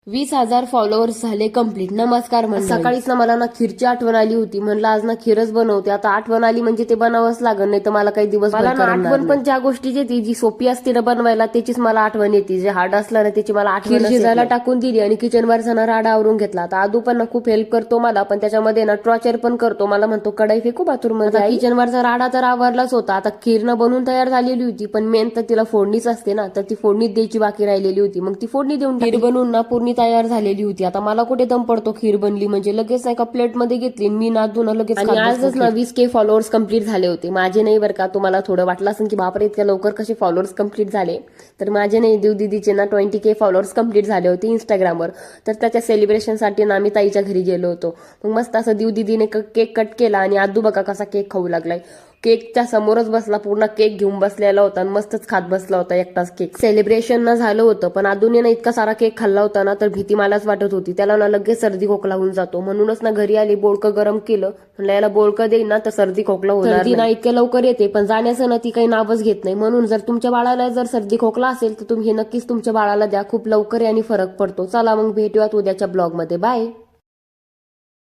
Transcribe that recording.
20,000 followers झाले complete. नमस्कार मंडळी. सकाळीच ना मला ना खीरची आठवण आली होती. म्हणलं आज ना खीरच बनवते. आता आठवण आली म्हणजे ते बनावंच लागेल, नाही तर मला काही दिवस मला ना आठवण पण ज्या गोष्टीची ती जी सोपी असते ना बनवायला त्याचीच मला आठवण येते. जे हार्ड असलं ना त्याची मला आठवण. शिजायला टाकून दिली आणि किचनवरचा ना राडा आवरून घेतला. आता आदू पण ना खूप हेल्प करतो मला, पण त्याच्यामध्ये ना टॉर्चर पण करतो. मला म्हणतो कढई फेकू बाथरूम मध्ये. किचनवरचा राडा तर आवरलाच होता. आता खीर ना बनवून तयार झालेली होती, पण मेन तर तिला फोडणीच असते ना, तर ती फोडणीच द्यायची बाकी राहिलेली होती. मग ती फोडणी देऊन खीर बनवून ना पूर्ण तयार झालेली होती. आता मला कुठे दम पडतो खीर बनली म्हणजे. लगेच एका प्लेट मध्ये घेतली मी नादून लगेच. आणि आजच ना 20K फॉलोअर्स कंप्लीट झाले होते माझे. नाही बरं का, तुम्हाला थोडं वाटलं असेल की बापरे इतक्या लवकर कसे फॉलोअर्स कंप्लीट झाले, तर माझे नाही, देव दीदीचे ना 20K फॉलोअर्स कंप्लीट झाले होते इंस्टाग्रामवर. तर त्याच्या सेलिब्रेशनसाठी ना आम्ही ताईच्या घरी गेलो होतो. मग मस्त असं देव दीदीने केक कट केला आणि आदू बघा कसा केक खाऊ लागलाय. केकच्या समोरच बसला, पूर्ण केक घेऊन बसलेला होता आणि मस्तच खात बसला होता एकटाच केक. सेलिब्रेशन ना झालं होतं, पण आदूने ना इतका सारा केक खाल्ला होता ना, तर भीती मलाच वाटत होती. त्याला ना लगेच सर्दी खोकला होऊन जातो. म्हणूनच ना घरी आली, बोलकं गरम केलं. म्हणलं याला बोलकं देईन ना तर सर्दी खोकला होणार. सर्दी ना इतक्या लवकर येते, पण जाण्याचं ना ती काही नावच घेत नाही. म्हणून जर तुमच्या बाळाला जर सर्दी खोकला असेल तर तुम्ही हे नक्कीच तुमच्या बाळाला द्या. खूप लवकर आणि फरक पडतो. चला मग भेटूयात उद्याच्या ब्लॉग मध्ये. बाय.